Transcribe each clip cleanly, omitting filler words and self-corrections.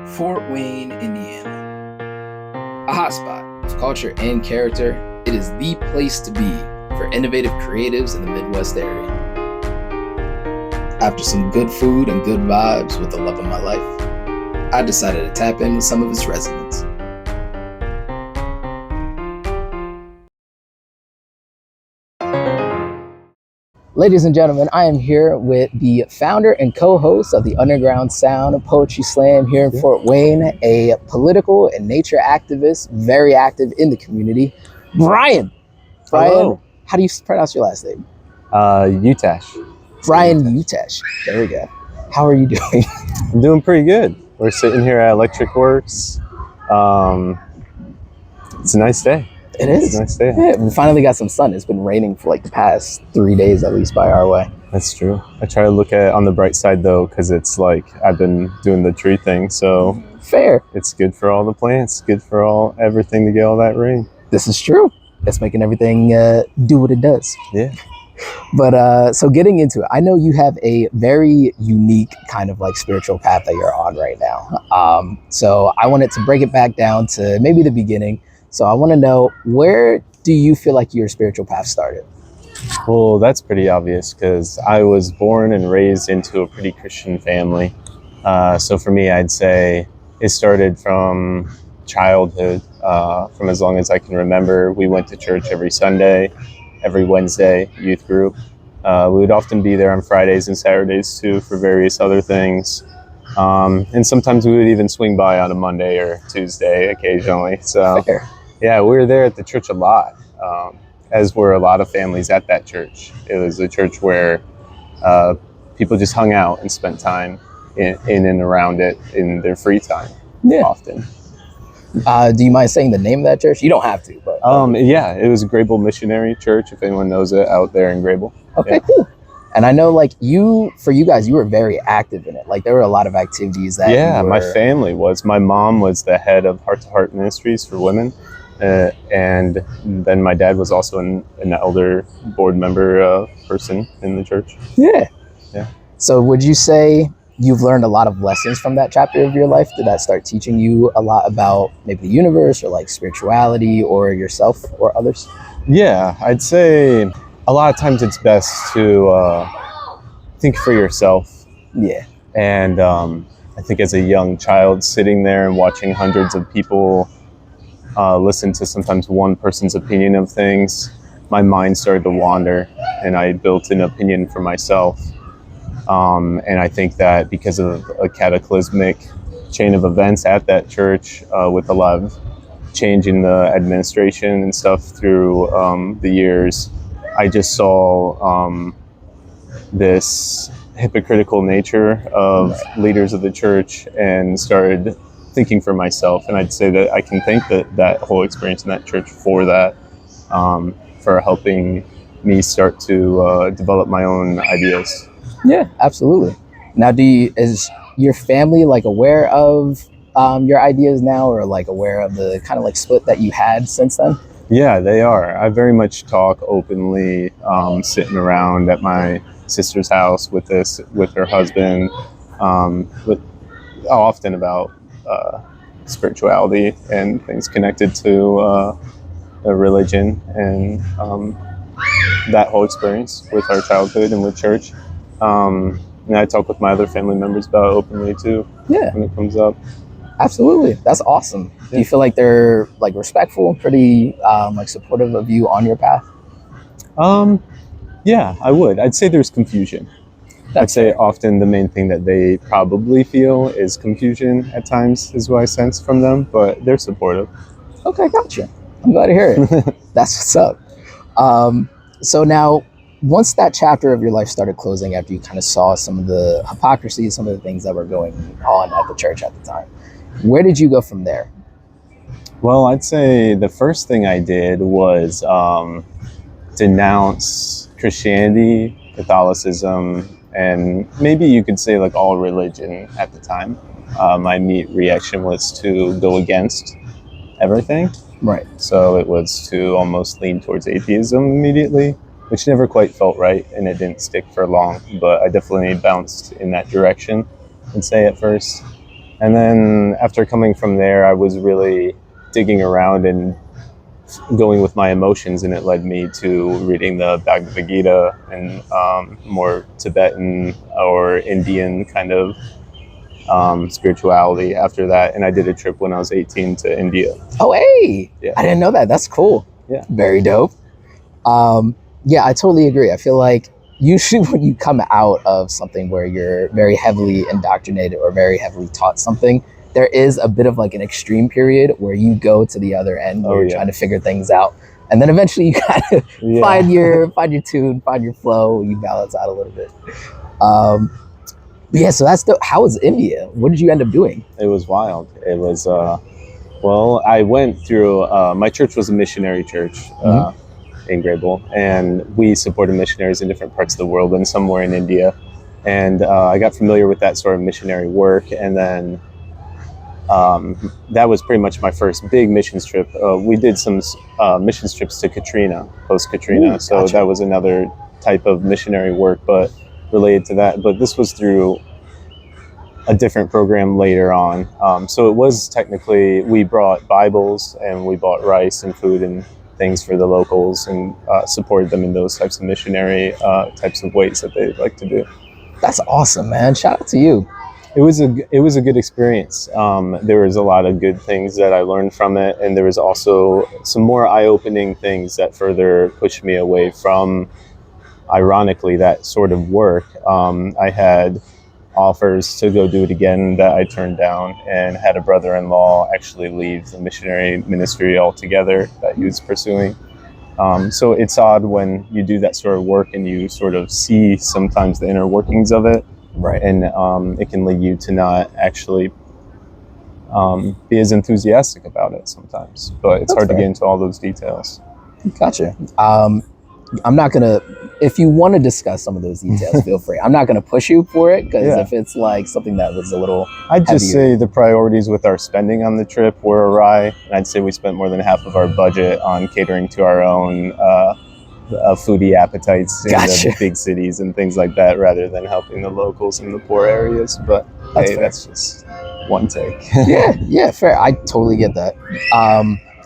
Fort Wayne, Indiana. A hotspot of culture and character, it is the place to be for innovative creatives in the Midwest area. After some good food and good vibes with the love of my life, I decided to tap in with some of its residents. Ladies and gentlemen, I am here with the founder and co-host of the Underground Sound Poetry Slam here in Fort Wayne, a political and nature activist, very active in the community, Bryan. Hello. How do you pronounce your last name? Utash. Bryan Utash. There we go. How are you doing? I'm doing pretty good. We're sitting here at Electric Works. It's a nice day. It is. It's a nice day. Yeah, we finally got some sun. It's been raining for like the past 3 days, at least by our way. That's true. I try to look at it on the bright side though, because it's like I've been doing the tree thing, so fair. It's good for all the plants, good for everything to get all that rain. This is true. It's making everything do what it does. Yeah. But so getting into it, I know you have a very unique kind of like spiritual path that you're on right now. So I wanted to break it back down to maybe the beginning. So I want to know, where do you feel like your spiritual path started? Well, that's pretty obvious because I was born and raised into a pretty Christian family. So for me, I'd say it started from childhood, from as long as I can remember. We went to church every Sunday, every Wednesday, youth group. We would often be there on Fridays and Saturdays too for various other things. And sometimes we would even swing by on a Monday or Tuesday occasionally. So yeah, we were there at the church a lot, as were a lot of families at that church. It was a church where people just hung out and spent time in and around it in their free time often. Do you mind saying the name of that church? You don't have to, but yeah, it was a Grable Missionary Church, if anyone knows it, out there in Grable. Okay, cool. And I know, like, for you guys, you were very active in it. Like, there were a lot of activities that my family was. My mom was the head of Heart to Heart Ministries for women, and then my dad was also an elder board member person in the church. Yeah. Yeah. So would you say you've learned a lot of lessons from that chapter of your life? Did that start teaching you a lot about maybe the universe or like spirituality or yourself or others? Yeah, I'd say a lot of times it's best to think for yourself. Yeah. And I think as a young child, sitting there and watching hundreds of people listen to sometimes one person's opinion of things, my mind started to wander and I built an opinion for myself. And I think that because of a cataclysmic chain of events at that church, with a lot of change in the administration and stuff through the years, I just saw this hypocritical nature of leaders of the church and started thinking for myself. And I'd say that I can thank that whole experience in that church for that, for helping me start to develop my own ideas. Yeah, absolutely. Now, is your family like aware of your ideas now, or like aware of the kind of like split that you had since then? Yeah, they are. I very much talk openly, sitting around at my sister's house with her husband, often about spirituality and things connected to a religion and that whole experience with our childhood and with church. And I talk with my other family members about it openly too. Yeah, when it comes up. Absolutely, that's awesome. Yeah. Do you feel like they're like respectful, pretty like supportive of you on your path? Yeah, I would. I'd say there's confusion. I'd say often the main thing that they probably feel is confusion at times is what I sense from them, but they're supportive. Okay, gotcha. I'm glad to hear it. That's what's up. So now, once that chapter of your life started closing, after you kind of saw some of the hypocrisy, some of the things that were going on at the church at the time, where did you go from there? Well, I'd say the first thing I did was denounce Christianity, Catholicism, and maybe you could say like all religion at the time. My immediate reaction was to go against everything. Right. So it was to almost lean towards atheism immediately, which never quite felt right, and it didn't stick for long, but I definitely bounced in that direction, I'd say at first. And then after coming from there, I was really digging around and going with my emotions, and it led me to reading the Bhagavad Gita and more Tibetan or Indian kind of spirituality after that. And I did a trip when I was 18 to India. Oh, hey, Yeah. I didn't know that. That's cool. Yeah. Very dope. Yeah, I totally agree. I feel like usually when you come out of something where you're very heavily indoctrinated or very heavily taught something, there is a bit of like an extreme period where you go to the other end where you're trying to figure things out. And then eventually you kind of find your tune, find your flow, you balance out a little bit. Yeah, so that's how was India? What did you end up doing? It was wild. It was, well, I went through, my church was a missionary church in Grable, and we supported missionaries in different parts of the world and somewhere in India. And I got familiar with that sort of missionary work, and then that was pretty much my first big missions trip. We did some missions trips to Katrina, post-Katrina, so gotcha. that was another type of missionary work, but related to that. But this was through a different program later on. So it was technically, we brought Bibles and we bought rice and food and things for the locals and supported them in those types of missionary types of ways that they like to do. That's awesome, man. Shout out to you. It was a good experience. There was a lot of good things that I learned from it, and there was also some more eye-opening things that further pushed me away from, ironically, that sort of work. I had offers to go do it again that I turned down, and had a brother-in-law actually leave the missionary ministry altogether that he was pursuing. So it's odd when you do that sort of work and you sort of see sometimes the inner workings of it. Right. And it can lead you to not actually be as enthusiastic about it sometimes. But it's hard to get into all those details. Gotcha. I'm not going to, if you want to discuss some of those details, feel free. I'm not going to push you for it, because if it's like something that was a little I'd just say the priorities with our spending on the trip were awry. And I'd say we spent more than half of our budget on catering to our own foodie appetites in the big cities and things like that, rather than helping the locals in the poor areas. But that's just one take. yeah, fair. I totally get that.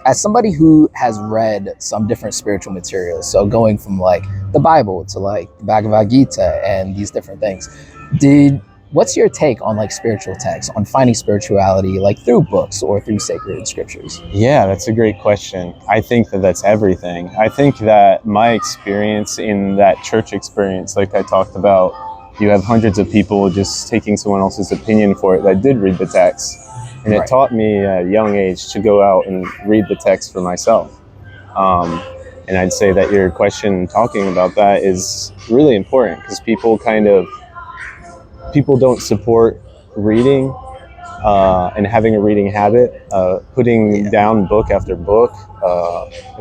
As somebody who has read some different spiritual materials, so going from like the Bible to like the Bhagavad Gita and these different things, what's your take on like spiritual texts, on finding spirituality like through books or through sacred scriptures? Yeah, that's a great question. I think that that's everything. I think that my experience in that church experience, like I talked about, you have hundreds of people just taking someone else's opinion for it that did read the text. And it taught me at a young age to go out and read the text for myself. And I'd say that your question talking about that is really important, because people don't support reading and having a reading habit, putting down book after book,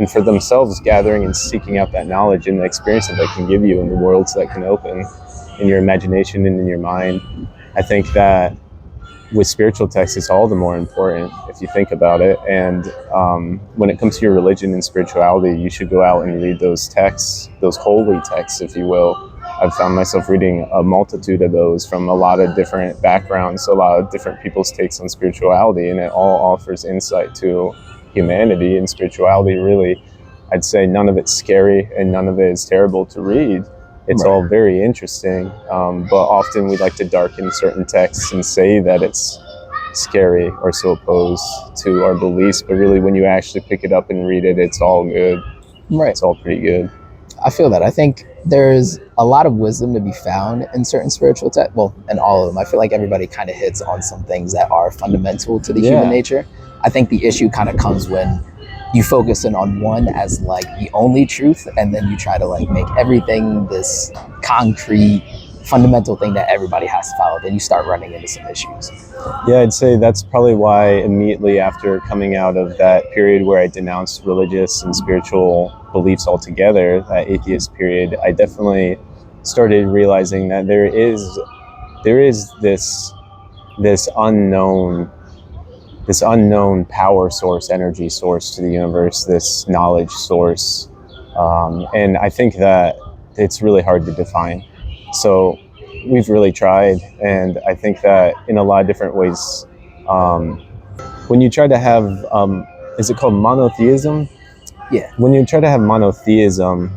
and for themselves gathering and seeking out that knowledge and the experience that they can give you in the worlds that can open in your imagination and in your mind. I think that with spiritual texts, it's all the more important if you think about it. And when it comes to your religion and spirituality, you should go out and read those texts, those holy texts, if you will. I've found myself reading a multitude of those from a lot of different backgrounds, a lot of different people's takes on spirituality, and it all offers insight to humanity and spirituality. Really, I'd say none of it's scary and none of it is terrible to read. It's all very interesting, but often we like to darken certain texts and say that it's scary or so opposed to our beliefs. But really, when you actually pick it up and read it, it's all good. Right. It's all pretty good. I feel that. I think there's a lot of wisdom to be found in certain spiritual texts. Well, in all of them. I feel like everybody kind of hits on some things that are fundamental to the human nature. I think the issue kind of comes when you focus in on one as like the only truth, and then you try to like make everything this concrete fundamental thing that everybody has to follow. Then you start running into some issues. Yeah, I'd say that's probably why immediately after coming out of that period where I denounced religious and spiritual beliefs altogether, that atheist period, I definitely started realizing that there is this unknown power source, energy source to the universe, this knowledge source. And I think that it's really hard to define. So we've really tried, and I think that in a lot of different ways um, when you try to have, is it called monotheism? Yeah. When you try to have monotheism,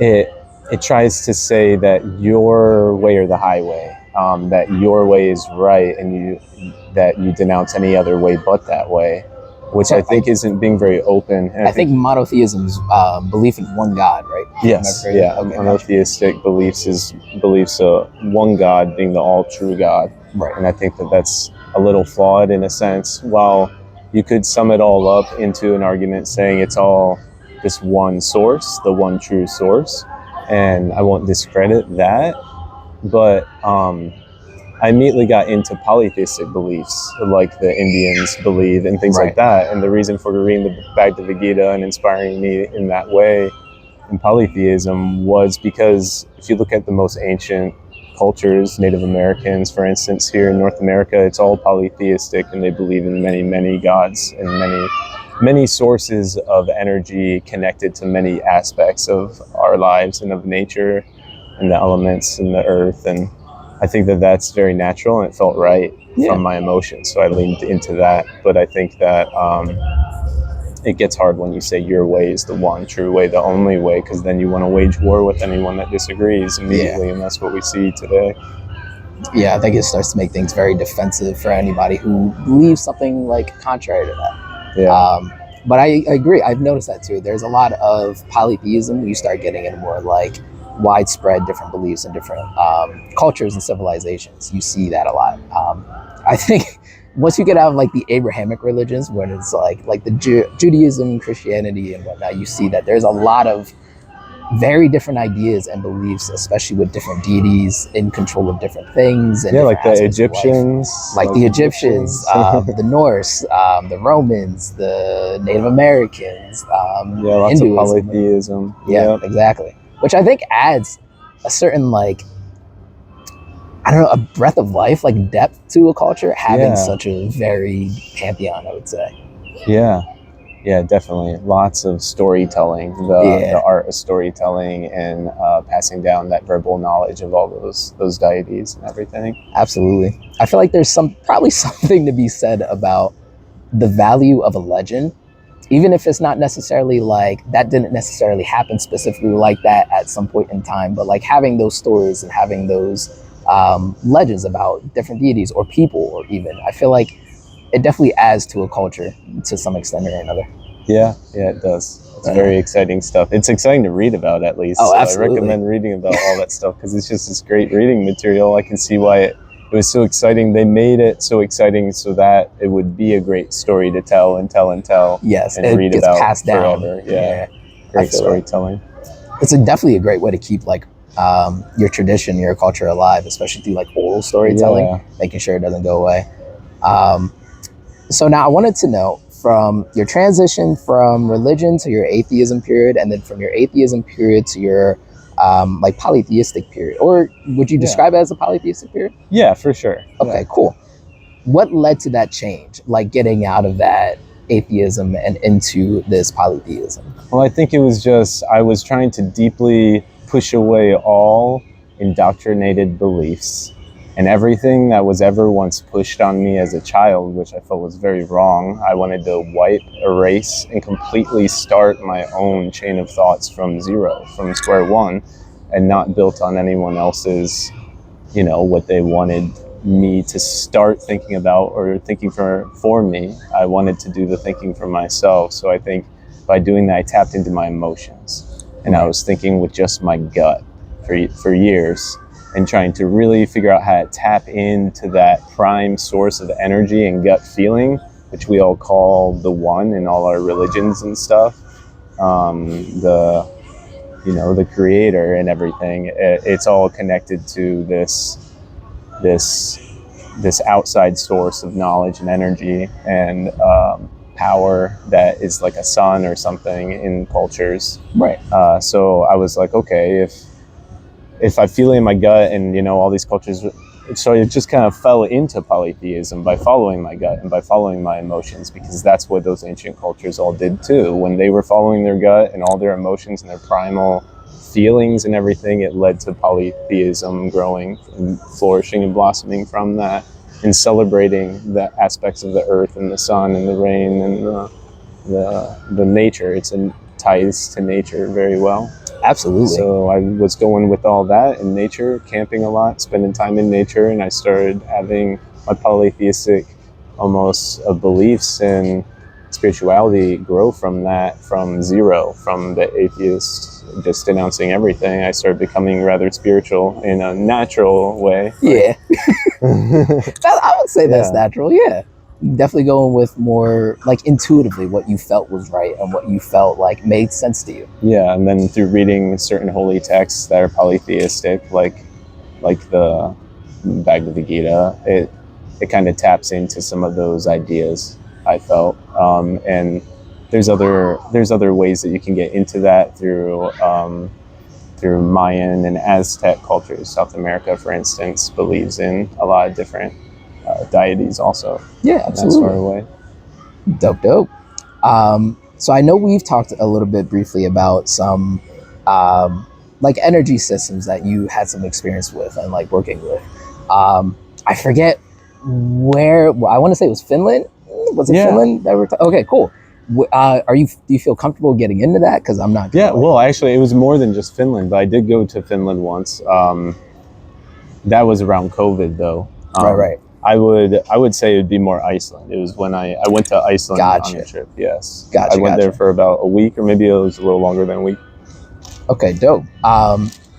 it tries to say that your way or the highway, that your way is right, and that you denounce any other way but that way, which So I think isn't being very open. And I think monotheism is belief in one God, right? yes, Am I yeah, okay, monotheistic beliefs one God being the all true God, right. and I think that that's a little flawed in a sense. While you could sum it all up into an argument saying it's all this one source, the one true source, and I won't discredit that, but I immediately got into polytheistic beliefs, like the Indians believe, and things like Right. that. And the reason for reading the Bhagavad Gita and inspiring me in that way in polytheism was because if you look at the most ancient cultures, Native Americans, for instance, here in North America, it's all polytheistic, and they believe in many, many gods and many sources of energy connected to many aspects of our lives and of nature and the elements and the earth. And I think that that's very natural, and it felt right from my emotions, so I leaned into that. But I think that it gets hard when you say your way is the one true way, the only way, because then you want to wage war with anyone that disagrees immediately, and that's what we see today. Yeah, I think it starts to make things very defensive for anybody who believes something like contrary to that. Yeah. But I agree. I've noticed that too. There's a lot of polytheism when you start getting into more like widespread different beliefs and different cultures and civilizations. You see that a lot. I think once you get out of like the Abrahamic religions, when it's like the Judaism, Christianity, and whatnot, you see that there's a lot of very different ideas and beliefs, especially with different deities in control of different things. And like the Egyptians. Like the Egyptians, the Norse, the Romans, the Native Americans, lots Hinduism. of polytheism. Yeah, exactly. Which I think adds a certain I don't know, a breath of life, like depth to a culture, having such a varied pantheon, I would say. Yeah, definitely. Lots of storytelling, the art of storytelling, and passing down that verbal knowledge of all those deities and everything. Absolutely. I feel like there's probably something to be said about the value of a legend, even if it's not necessarily like that didn't necessarily happen specifically like that at some point in time, but like having those stories and having those legends about different deities or people, or even, I feel like it definitely adds to a culture to some extent or another. Yeah, it does. It's very exciting stuff. It's exciting to read about, at least. Oh, absolutely. I recommend reading about all that stuff because it's just this great reading material. I can see why it was so exciting. They made it so exciting so that it would be a great story to tell and tell and tell. Yes, and it read gets about passed down. Forever. Yeah. Great storytelling. It's definitely a great way to keep your tradition, your culture alive, especially through like oral storytelling, making sure it doesn't go away. So now I wanted to know, from your transition from religion to your atheism period, and then from your atheism period to your like polytheistic period, or would you describe it as a polytheistic period? Yeah, for sure. Okay, cool. What led to that change, like getting out of that atheism and into this polytheism? Well, I think it was just, I was trying to deeply push away all indoctrinated beliefs and everything that was ever once pushed on me as a child, which I felt was very wrong. I wanted to wipe, erase, and completely start my own chain of thoughts from zero, from square one, and not built on anyone else's, what they wanted me to start thinking about or thinking for me. I wanted to do the thinking for myself. So I think by doing that, I tapped into my emotions, and I was thinking with just my gut for years, and trying to really figure out how to tap into that prime source of energy and gut feeling, which we all call the one in all our religions and stuff. The creator and everything. It's all connected to this outside source of knowledge and energy and power that is like a sun or something in cultures. Right. So I was like, okay, if I feel it in my gut, and all these cultures, so it just kind of fell into polytheism by following my gut and by following my emotions, because that's what those ancient cultures all did too. When they were following their gut and all their emotions and their primal feelings and everything, it led to polytheism growing and flourishing and blossoming from that. in celebrating the aspects of the earth and the sun and the rain and the nature. It's in ties to nature very well. Absolutely. So I was going with all that in nature, camping a lot, spending time in nature, and I started having my polytheistic almost beliefs and spirituality grow from that, from zero, from the atheist just denouncing everything. I started becoming rather spiritual in a natural way. Yeah. I would say that's Yeah. natural. Yeah. Definitely going with more like intuitively what you felt was right and what you felt like made sense to you. Yeah, and then through reading certain holy texts that are polytheistic, like the Bhagavad Gita, it kind of taps into some of those ideas. I felt, and there's other ways that you can get into that through Mayan and Aztec cultures. South America, for instance, believes in a lot of different deities also. Yeah, in that sort of absolutely. way. Dope. So I know we've talked a little bit briefly about some like energy systems that you had some experience with and like working with. I forget where, I want to say it was Finland. Was it Yeah. Finland that okay, cool. Do you feel comfortable getting into that? Because I'm not. Yeah, well, actually, it was more than just Finland, but I did go to Finland once. That was around COVID, though. Right. I would say it would be more Iceland. It was when I went to Iceland on a trip. Yes, Gotcha. I went there for about a week, or maybe it was a little longer than a week. Okay, dope.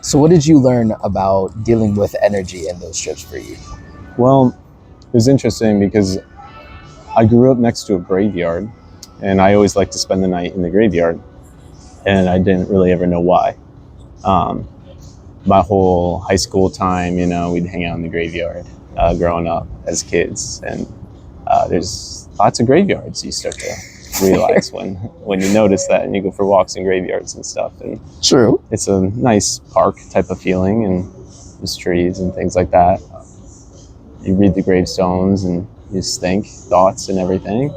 So what did you learn about dealing with energy in those trips for you? Well, it was interesting because I grew up next to a graveyard, and I always liked to spend the night in the graveyard, and I didn't really ever know why. My whole high school time, we'd hang out in the graveyard growing up as kids, and there's lots of graveyards you start to realize when you notice that, and you go for walks in graveyards and stuff. And True. It's a nice park type of feeling, and there's trees and things like that. You read the gravestones and you just think thoughts and everything.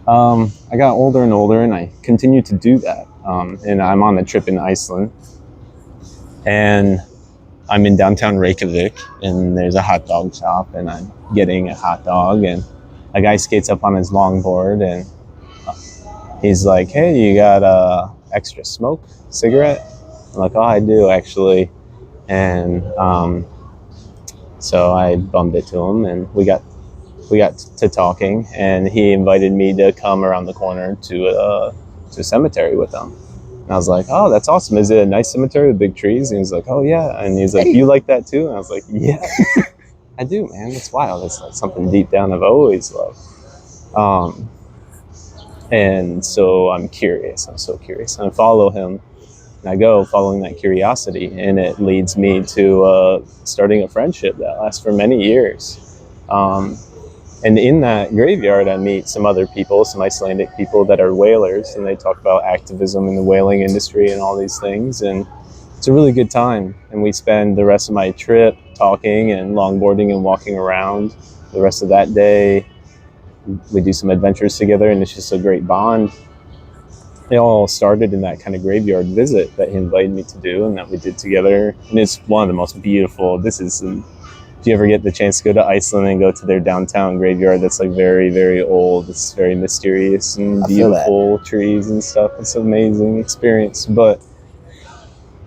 I got older and older, and I continued to do that. And I'm on a trip in Iceland, and I'm in downtown Reykjavik, and there's a hot dog shop, and I'm getting a hot dog, and a guy skates up on his longboard, and he's like, "Hey, you got extra smoke cigarette?" I'm like, "Oh, I do actually." And so I bummed it to him, and we got to talking, and he invited me to come around the corner to a cemetery with him. And I was like, "Oh, that's awesome. Is it a nice cemetery with big trees?" And he's like, "Oh, yeah." And he's like, "You like that too?" And I was like, "Yeah, I do, man. It's wild. It's like something deep down I've always loved." And so I'm curious. I'm so curious. And I follow him. And I go following that curiosity. And it leads me to starting a friendship that lasts for many years. And in that graveyard, I meet some other people, some Icelandic people that are whalers, and they talk about activism in the whaling industry and all these things. And it's a really good time. And we spend the rest of my trip talking and longboarding and walking around. The rest of that day, we do some adventures together, and it's just a great bond. It all started in that kind of graveyard visit that he invited me to do, and that we did together. And it's one of the most beautiful. If you ever get the chance to go to Iceland and go to their downtown graveyard, that's like very, very old. It's very mysterious and beautiful trees and stuff. It's an amazing experience. But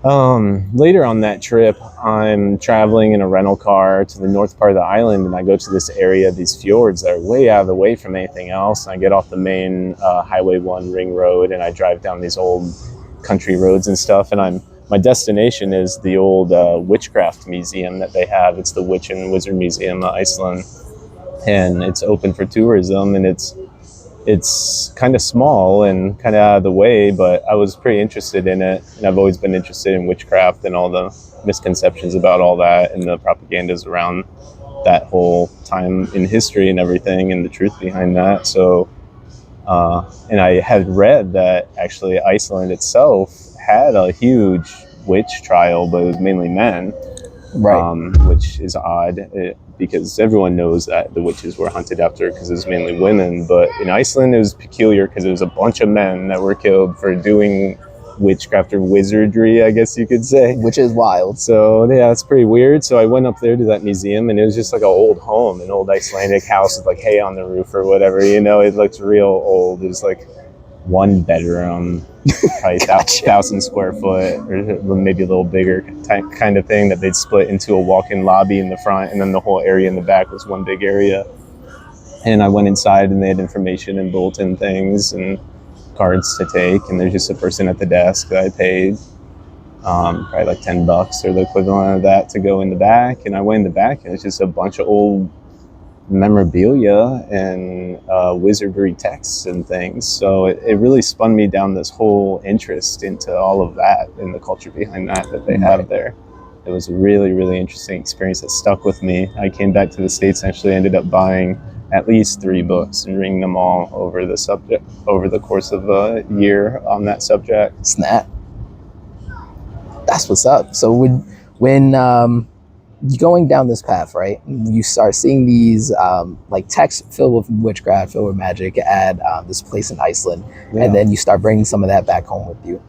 later on that trip, I'm traveling in a rental car to the north part of the island, and I go to this area, these fjords that are way out of the way from anything else. And I get off the main Highway 1 ring road, and I drive down these old country roads and stuff. And my destination is the old witchcraft museum that they have. It's the Witch and Wizard Museum of Iceland, and it's open for tourism, and it's kind of small and kind of out of the way, but I was pretty interested in it, and I've always been interested in witchcraft and all the misconceptions about all that and the propagandas around that whole time in history and everything and the truth behind that. So and I had read that actually Iceland itself had a huge witch trial, but it was mainly men, right? Which is odd because everyone knows that the witches were hunted after because it was mainly women. But in Iceland, it was peculiar because it was a bunch of men that were killed for doing witchcraft or wizardry, I guess you could say. Which is wild. So yeah, it's pretty weird. So I went up there to that museum, and it was just like an old home, an old Icelandic house with like hay on the roof or whatever. You know, it looked real old. It was like one bedroom, probably Gotcha. 1,000 square foot, or maybe a little bigger kind of thing that they'd split into a walk-in lobby in the front, and then the whole area in the back was one big area. And I went inside, and they had information and bulletin things and cards to take, and there's just a person at the desk that I paid probably like $10 or the equivalent of that to go in the back. And I went in the back, and it's just a bunch of old memorabilia and wizardry texts and things. So it really spun me down this whole interest into all of that and the culture behind that they have there. It was a really, really interesting experience that stuck with me. I came back to the States and actually ended up buying at least 3 books and reading them all over the course of a year on that subject. Snap. That's what's up. So when you're going down this path, right, you start seeing these like texts filled with witchcraft, filled with magic at this place in Iceland, and then you start bringing some of that back home with you.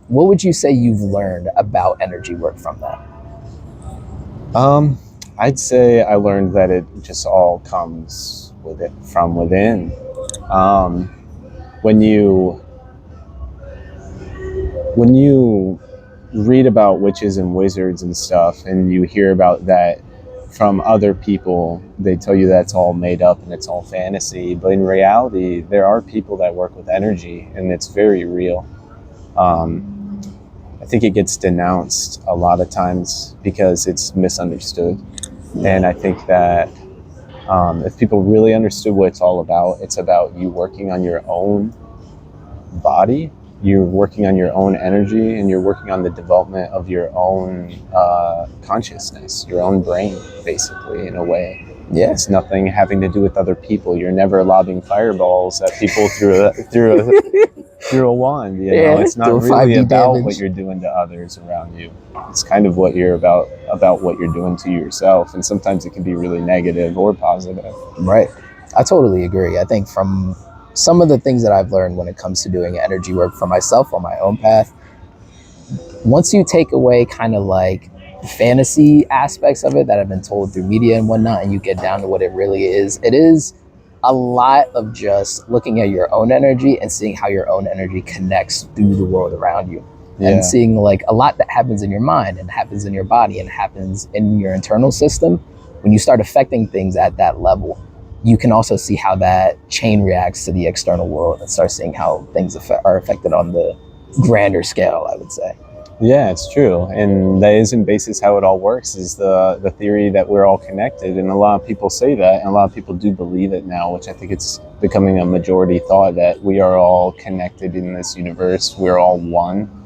What would you say you've learned about energy work from that? I'd say I learned that it just all comes from within. When you read about witches and wizards and stuff, and you hear about that from other people, they tell you that's all made up and it's all fantasy. But in reality, there are people that work with energy, and it's very real. I think it gets denounced a lot of times because it's misunderstood. And I think that if people really understood what it's all about, it's about you working on your own body, you're working on your own energy, and you're working on the development of your own consciousness, your own brain, basically, in a way. Yeah. It's nothing having to do with other people. You're never lobbing fireballs at people through a wand. You know, it's not really about what you're doing to others around you. It's kind of what you're about what you're doing to yourself, and sometimes it can be really negative or positive. Right. I totally agree. I think from some of the things that I've learned when it comes to doing energy work for myself on my own path, once you take away kind of like fantasy aspects of it that have been told through media and whatnot, and you get down to what it really is, it is a lot of just looking at your own energy and seeing how your own energy connects through the world around you. And seeing like a lot that happens in your mind and happens in your body and happens in your internal system. When you start affecting things at that level, you can also see how that chain reacts to the external world and start seeing how things are affected on the grander scale, I would say. Yeah, it's true. And that is in basis how it all works, is the theory that we're all connected. And a lot of people say that, and a lot of people do believe it now, which I think it's becoming a majority thought, that we are all connected in this universe. We're all one.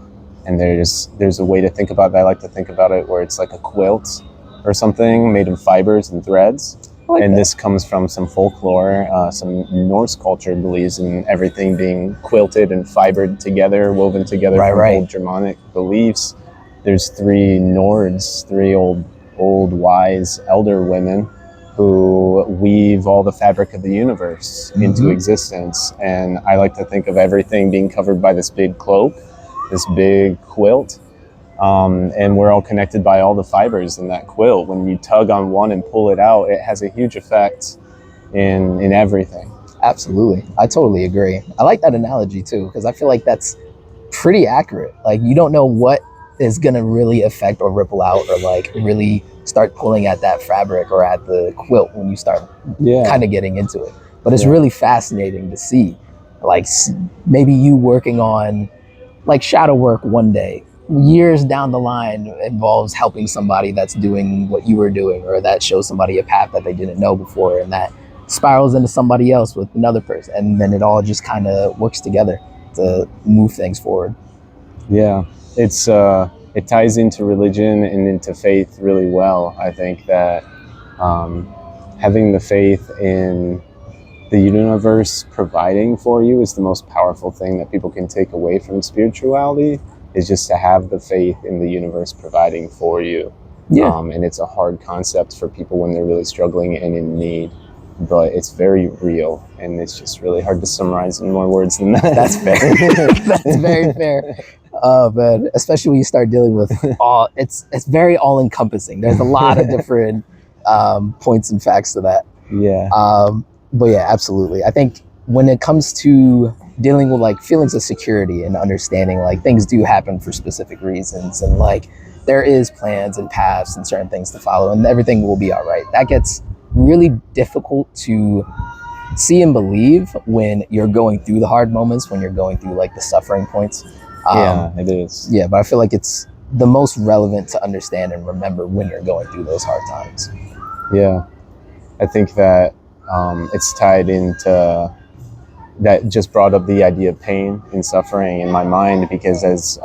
And there's a way to think about that. I like to think about it where it's like a quilt or something made of fibers and threads. And this comes from some folklore. Some Norse culture believes in everything being quilted and fibered together, woven together from old Germanic beliefs. There's 3 Nords, 3 old wise elder women who weave all the fabric of the universe into existence. And I like to think of everything being covered by this big cloak, this big quilt. And we're all connected by all the fibers in that quilt. When you tug on one and pull it out, it has a huge effect in everything. Absolutely. I totally agree. I like that analogy too, because I feel like that's pretty accurate. Like, you don't know what is going to really affect or ripple out or like really start pulling at that fabric or at the quilt when you start kind of getting into it. But it's really fascinating to see, like, maybe you working on like shadow work one day, years down the line, involves helping somebody that's doing what you were doing, or that shows somebody a path that they didn't know before, and that spirals into somebody else with another person, and then it all just kind of works together to move things forward. Yeah, it's it ties into religion and into faith really well. I think that having the faith in the universe providing for you is the most powerful thing that people can take away from spirituality, is just to have the faith in the universe providing for you. And it's a hard concept for people when they're really struggling and in need. but it's very real, and it's just really hard to summarize in more words than that. That's fair. That's very fair. Oh man, especially when you start dealing with it's very all encompassing. There's a lot of different points and facts to that. Yeah. But yeah, absolutely. I think when it comes to dealing with like feelings of security and understanding like things do happen for specific reasons, and like there is plans and paths and certain things to follow, and everything will be all right. That gets really difficult to see and believe when you're going through the hard moments, when you're going through like the suffering points. Yeah, it is. Yeah, but I feel like it's the most relevant to understand and remember when you're going through those hard times. Yeah, I think that it's tied into that. Just brought up the idea of pain and suffering in my mind, because as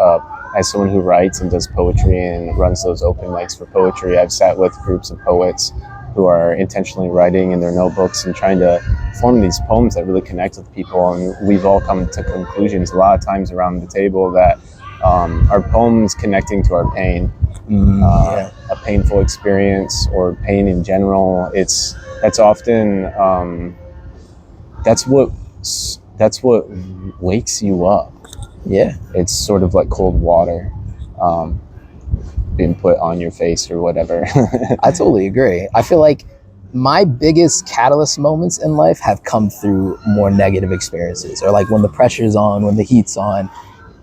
someone who writes and does poetry and runs those open mics for poetry, I've sat with groups of poets who are intentionally writing in their notebooks and trying to form these poems that really connect with people. And we've all come to conclusions a lot of times around the table that our poems connecting to our pain, a painful experience or pain in general, that's often that's what wakes you up. Yeah, it's sort of like cold water being put on your face or whatever. I totally agree. I feel like my biggest catalyst moments in life have come through more negative experiences, or like when the pressure's on, when the heat's on,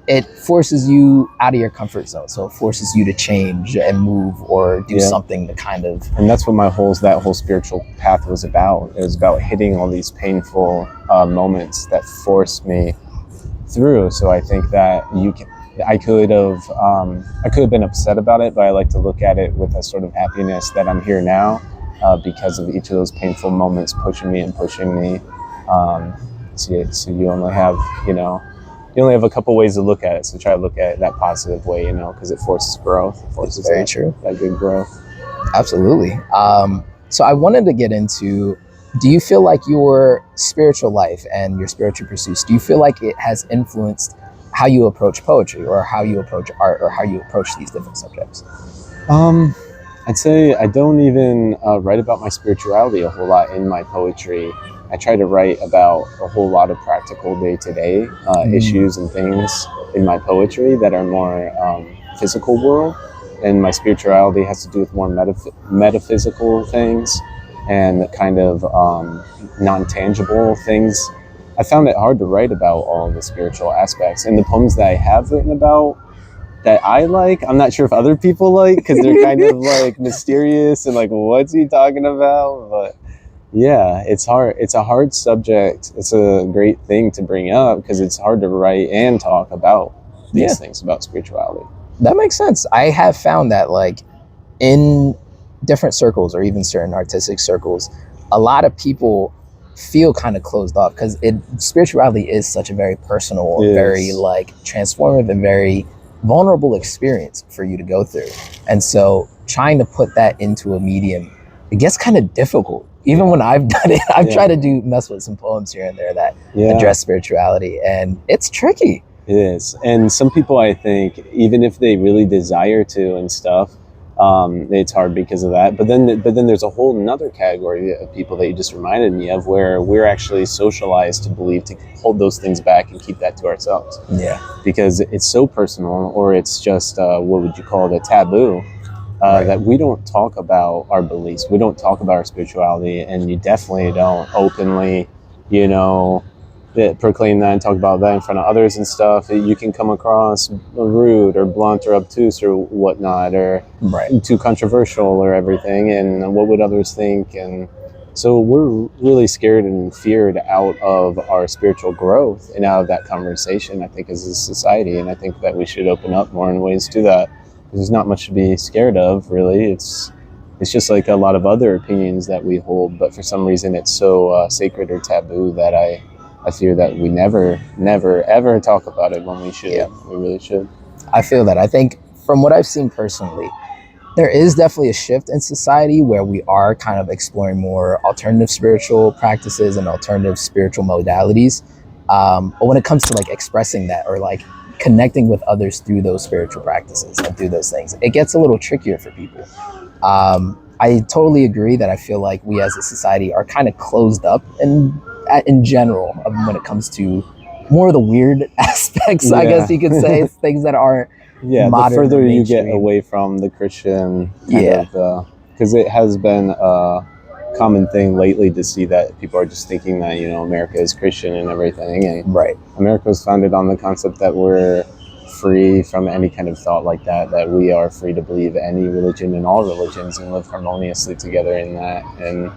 it forces you out of your comfort zone. So it forces you to change and move or do something to kind of. And that's what that whole spiritual path was about. It was about hitting all these painful moments that forced me through. So I think that I could have been upset about it, but I like to look at it with a sort of happiness that I'm here now because of each of those painful moments pushing me. So you only have, a couple ways to look at it. So try to look at it that positive way, because it forces growth. It forces very true. That good growth. Absolutely. So I wanted to get into, do you feel like your spiritual life and your spiritual pursuits, do you feel like it has influenced how you approach poetry or how you approach art or how you approach these different subjects? I'd say I don't even write about my spirituality a whole lot in my poetry. I try to write about a whole lot of practical day-to-day issues and things in my poetry that are more physical world. And my spirituality has to do with more metaphysical things and kind of non-tangible things. I found it hard to write about all the spiritual aspects. And the poems that I have written about that I like, I'm not sure if other people like, because they're kind of like mysterious and like, what's he talking about? But yeah, it's hard. It's a hard subject. It's a great thing to bring up because it's hard to write and talk about these things about spirituality. That makes sense. I have found that like in different circles or even certain artistic circles, a lot of people feel kind of closed off because spirituality is such a very personal, very like transformative and very vulnerable experience for you to go through. And so trying to put that into a medium, it gets kind of difficult. Even when I've done it, I've tried to mess with some poems here and there that address spirituality, and it's tricky. It is. And some people, I think, even if they really desire to and stuff, it's hard because of that. But then there's a whole another category of people that you just reminded me of where we're actually socialized to believe to hold those things back and keep that to ourselves. Yeah. Because it's so personal, or it's just, what would you call it, a taboo, that we don't talk about our beliefs. We don't talk about our spirituality, and you definitely don't openly, proclaim that and talk about that in front of others and stuff. You can come across rude or blunt or obtuse or whatnot, or too controversial or everything, and what would others think. And so we're really scared and feared out of our spiritual growth and out of that conversation, I think, as a society. And I think that we should open up more in ways to that. There's not much to be scared of, really. It's just like a lot of other opinions that we hold, but for some reason it's so sacred or taboo that I fear that we never, ever talk about it when we should. Yeah. We really should. I feel that. I think from what I've seen personally, there is definitely a shift in society where we are kind of exploring more alternative spiritual practices and alternative spiritual modalities. But when it comes to like expressing that or like connecting with others through those spiritual practices and through those things, it gets a little trickier for people. I totally agree that I feel like we as a society are kind of closed up in general when it comes to more of the weird aspects, I guess Yeah. you could say, things that aren't Yeah, the modern or further you get mainstream. away from the Christian kind Yeah, of, because it has been a common thing lately to see that people are just thinking that, you know, America is Christian and everything. And right. America was founded on the concept that we're free from any kind of thought like that, that we are free to believe any religion and all religions and live harmoniously together in that. And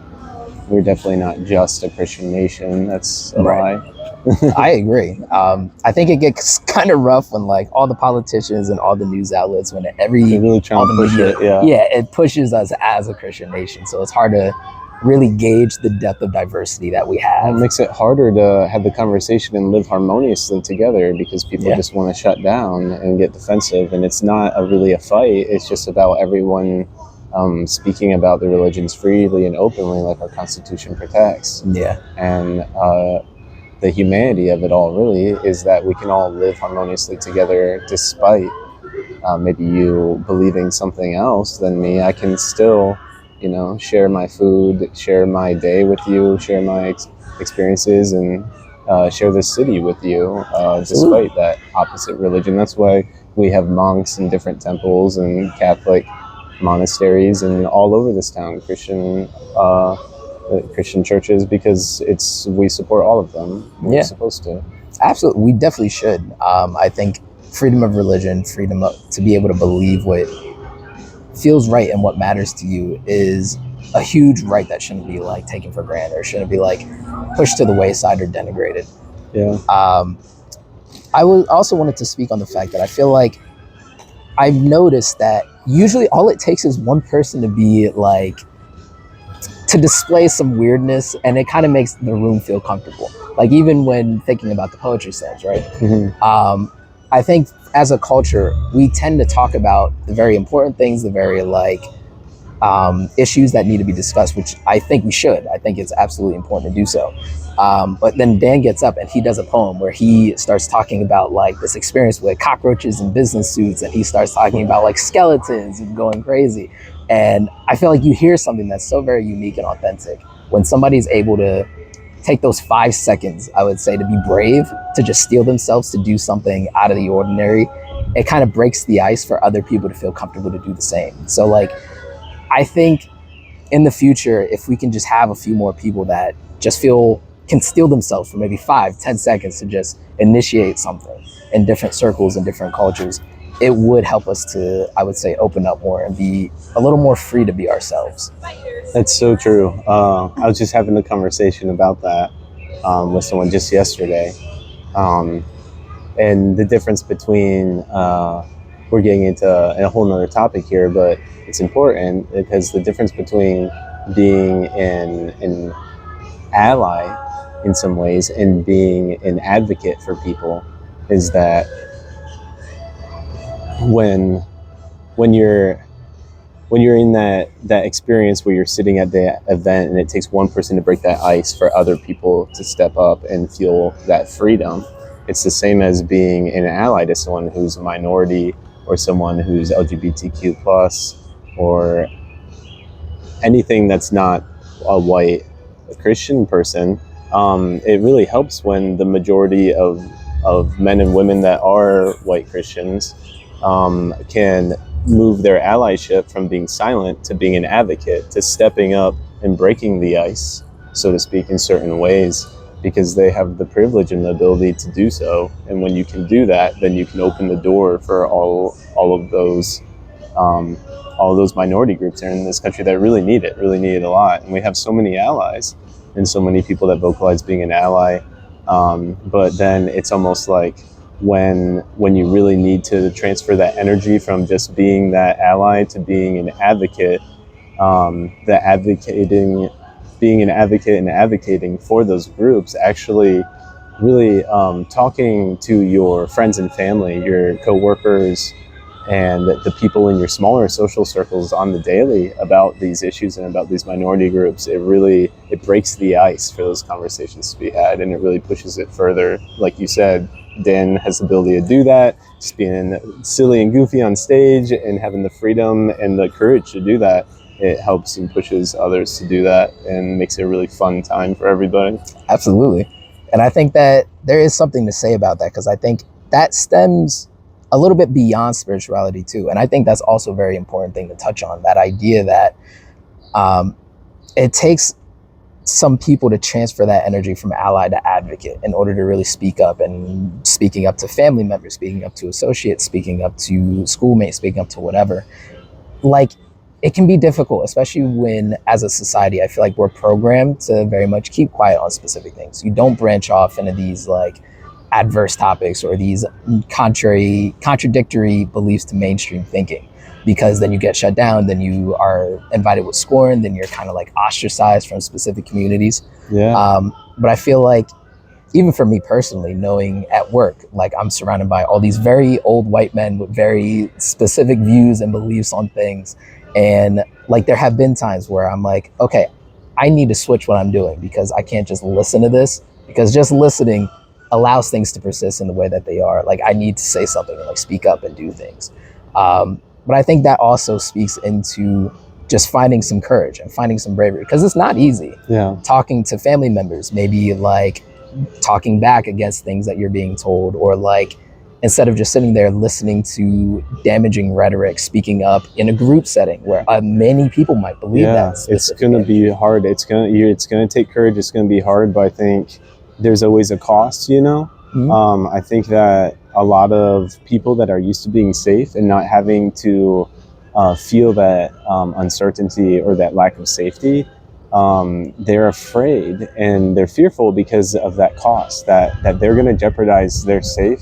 we're definitely not just a Christian nation. That's a Right. lie. I agree. I think it gets kind of rough when like all the politicians and all the news outlets, when They're really trying all to the push media, it. Yeah. yeah, it pushes us as a Christian nation. So it's hard to really gauge the depth of diversity that we Well, have. it makes it harder to have the conversation and live harmoniously together because people Yeah. just want to shut down and get defensive. And it's not really a fight. It's just about everyone speaking about their religions freely and openly, like our Constitution protects. Yeah. And the humanity of it all really is that we can all live harmoniously together despite maybe you believing something else than me. I can still, you know, share my food, share my day with you, share my experiences, and share this city with you, Absolutely. despite that opposite religion. That's why we have monks in different temples and Catholic monasteries and all over this town, Christian churches, because we support all of them. We're Yeah. supposed to. Absolutely. We definitely should. I think freedom of religion, to be able to believe what feels right and what matters to you is a huge right that shouldn't be like taken for granted or shouldn't be like pushed to the wayside or denigrated. Yeah. I also wanted to speak on the fact that I feel like I've noticed that usually all it takes is one person to be like, to display some weirdness, and it kind of makes the room feel comfortable. Like even when thinking about the poetry slams, right? Mm-hmm. I think as a culture, we tend to talk about the very important things, the very like issues that need to be discussed, which I think we should. I think it's absolutely important to do so. But then Dan gets up and he does a poem where he starts talking about like this experience with cockroaches and business suits, and he starts talking about like skeletons and going crazy. And I feel like you hear something that's so very unique and authentic when somebody's able to take those 5 seconds, I would say, to be brave, to just steel themselves to do something out of the ordinary. It kind of breaks the ice for other people to feel comfortable to do the same. So like, I think in the future, if we can just have a few more people that just can steel themselves for maybe 5-10 seconds to just initiate something in different circles and different cultures, it would help us to, I would say, open up more and be a little more free to be ourselves. That's so true. I was just having a conversation about that with someone just yesterday. And the difference between, we're getting into a whole nother topic here, but it's important because the difference between being an ally in some ways and being an advocate for people is that when you're in that experience where you're sitting at the event and it takes one person to break that ice for other people to step up and feel that freedom, it's the same as being an ally to someone who's a minority or someone who's LGBTQ plus or anything that's not a white Christian person. It really helps when the majority of men and women that are white Christians can move their allyship from being silent to being an advocate, to stepping up and breaking the ice, so to speak, in certain ways, because they have the privilege and the ability to do so. And when you can do that, then you can open the door for all of those minority groups here in this country that really need it a lot. And we have so many allies and so many people that vocalize being an ally. But then it's almost like when you really need to transfer that energy from just being that ally to being an advocate, being an advocate and advocating for those groups, actually really talking to your friends and family, your coworkers, and the people in your smaller social circles on the daily about these issues and about these minority groups. It breaks the ice for those conversations to be had, and it really pushes it further. Like you said, Dan has the ability to do that, just being silly and goofy on stage and having the freedom and the courage to do that. it helps and pushes others to do that and makes it a really fun time for everybody. Absolutely. And I think that there is something to say about that, because I think that stems a little bit beyond spirituality too. And I think that's also a very important thing to touch on, that idea that it takes some people to transfer that energy from ally to advocate in order to really speak up, and speaking up to family members, speaking up to associates, speaking up to schoolmates, speaking up to whatever. Like, it can be difficult, especially when, as a society, I feel like we're programmed to very much keep quiet on specific things. You don't branch off into these like adverse topics or these contradictory beliefs to mainstream thinking, because then you get shut down, then you are invited with scorn, then you're kind of like ostracized from specific communities. Yeah. But I feel like, even for me personally, knowing at work, like I'm surrounded by all these very old white men with very specific views and beliefs on things. And like, there have been times where I'm like, okay, I need to switch what I'm doing, because I can't just listen to this, because just listening allows things to persist in the way that they are. Like, I need to say something and like speak up and do things. But I think that also speaks into just finding some courage and finding some bravery, because it's not easy. Yeah. Talking to family members, maybe like talking back against things that you're being told, or like, instead of just sitting there listening to damaging rhetoric, speaking up in a group setting where many people might believe that. It's going to be hard. It's going to take courage. It's going to be hard, but I think there's always a cost, you know? Mm-hmm. I think that a lot of people that are used to being safe and not having to feel that uncertainty or that lack of safety, they're afraid and they're fearful because of that cost, that they're going to jeopardize their safe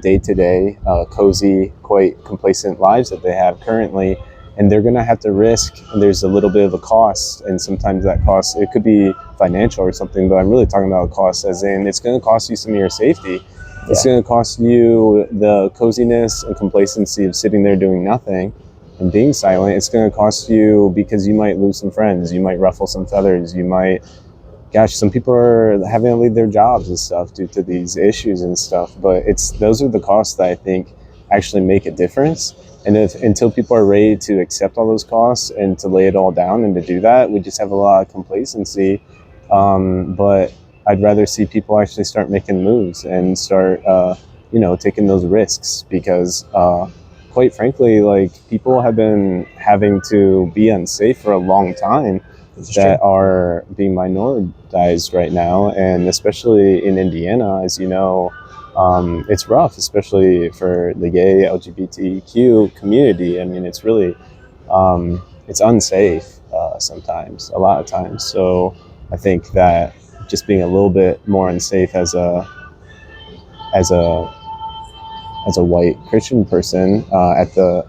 day-to-day, cozy, quite complacent lives that they have currently, and they're going to have to risk, and there's a little bit of a cost, and sometimes that cost, it could be financial or something, but I'm really talking about a cost as in it's going to cost you some of your safety. Yeah. It's going to cost you the coziness and complacency of sitting there doing nothing and being silent. It's going to cost you because you might lose some friends, you might ruffle some feathers, you might, gosh, some people are having to leave their jobs and stuff due to these issues and stuff, but those are the costs that I think actually make a difference. And until people are ready to accept all those costs and to lay it all down and to do that, we just have a lot of complacency. But I'd rather see people actually start making moves and start, taking those risks, because quite frankly, like, people have been having to be unsafe for a long time that are being minoritized right now. And especially in Indiana, as you know, it's rough, especially for the gay LGBTQ community. I mean, it's really, it's unsafe sometimes, a lot of times. So I think that just being a little bit more unsafe as a white Christian person at the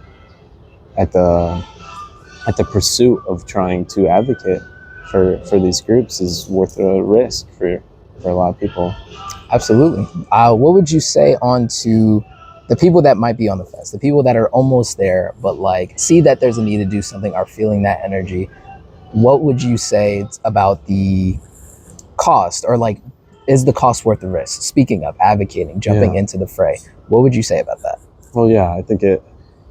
pursuit of trying to advocate for these groups is worth a risk for a lot of people. Absolutely. What would you say on to the people that might be on the fence, the people that are almost there, but like see that there's a need to do something, are feeling that energy? What would you say about the cost, or like, is the cost worth the risk? Speaking of advocating, jumping into the fray, what would you say about that? Well, yeah, I think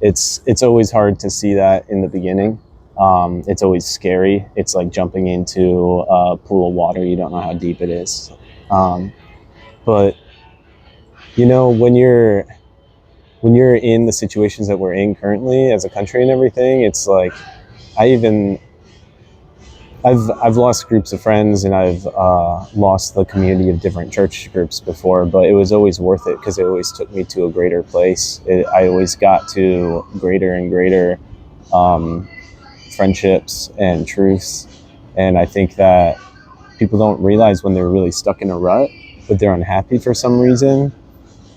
it's always hard to see that in the beginning. It's always scary. It's like jumping into a pool of water. You don't know how deep it is. But you know, when you're in the situations that we're in currently as a country and everything, it's like I've lost groups of friends, and I've lost the community of different church groups before, but it was always worth it because it always took me to a greater place. I always got to greater and greater friendships and truths, and I think that people don't realize when they're really stuck in a rut, but they're unhappy for some reason.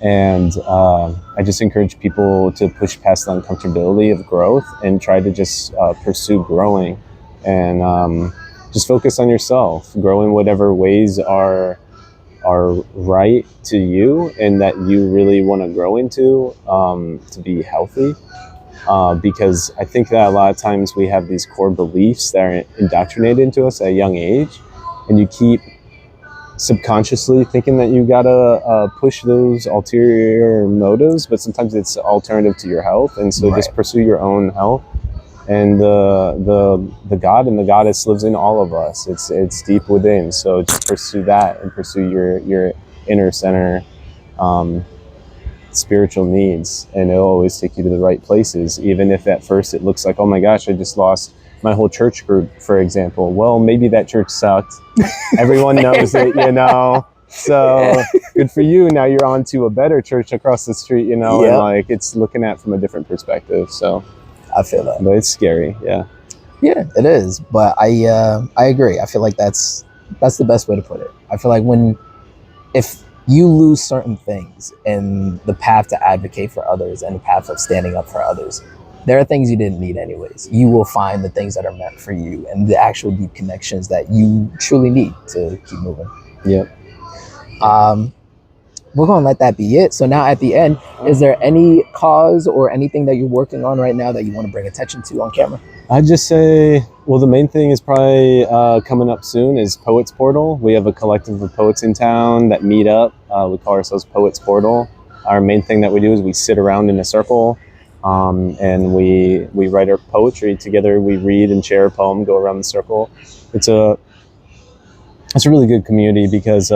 And I just encourage people to push past the uncomfortability of growth and try to just pursue growing, and just focus on yourself, grow in whatever ways are right to you and that you really want to grow into, to be healthy. Because I think that a lot of times we have these core beliefs that are indoctrinated into us at a young age, and you keep subconsciously thinking that you gotta push those ulterior motives, but sometimes it's alternative to your health, and so just pursue your own health and the God and the goddess lives in all of us. It's deep within. So just pursue that and pursue your inner center spiritual needs, and it'll always take you to the right places, even if at first it looks like, oh my gosh, I just lost my whole church group, for example. Well, maybe that church sucked. Everyone knows it, you know. So good for you. Now you're on to a better church across the street, you know, and like it's looking at from a different perspective. So I feel that. But it's scary, yeah. Yeah, it is. But I agree. I feel like that's the best way to put it. I feel like if you lose certain things in the path to advocate for others and the path of standing up for others, there are things you didn't need anyways. You will find the things that are meant for you and the actual deep connections that you truly need to keep moving. Yep. We're going to let that be it. So now at the end, is there any cause or anything that you're working on right now that you want to bring attention to on camera? I'd just say, well, the main thing is probably coming up soon is Poets Portal. We have a collective of poets in town that meet up. We call ourselves Poets Portal. Our main thing that we do is we sit around in a circle and we write our poetry together. We read and share a poem, go around the circle. It's a really good community because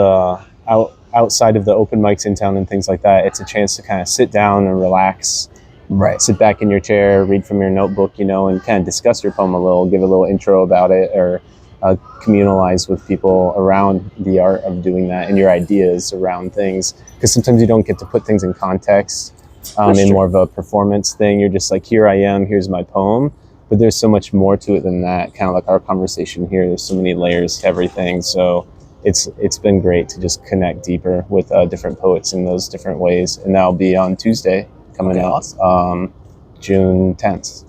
outside of the open mics in town and things like that, it's a chance to kind of sit down and relax. Right. Sit back in your chair, read from your notebook, you know, and kind of discuss your poem a little, give a little intro about it, or communalize with people around the art of doing that and your ideas around things. Because sometimes you don't get to put things in context in more of a performance thing. You're just like, here I am, here's my poem. But there's so much more to it than that, kind of like our conversation here. There's so many layers to everything. So it's been great to just connect deeper with different poets in those different ways. And that'll be on Tuesday coming up, awesome. June 10th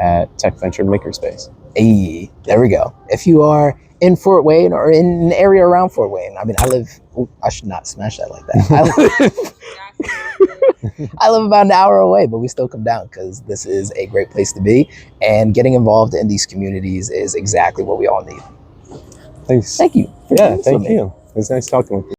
at Tech Venture Makerspace. Hey, there we go. If you are in Fort Wayne or in an area around Fort Wayne, I mean, I should not smash that like that. I live about an hour away, but we still come down because this is a great place to be. And getting involved in these communities is exactly what we all need. Thanks. Thank you. Yeah, thank you. It was nice talking with you.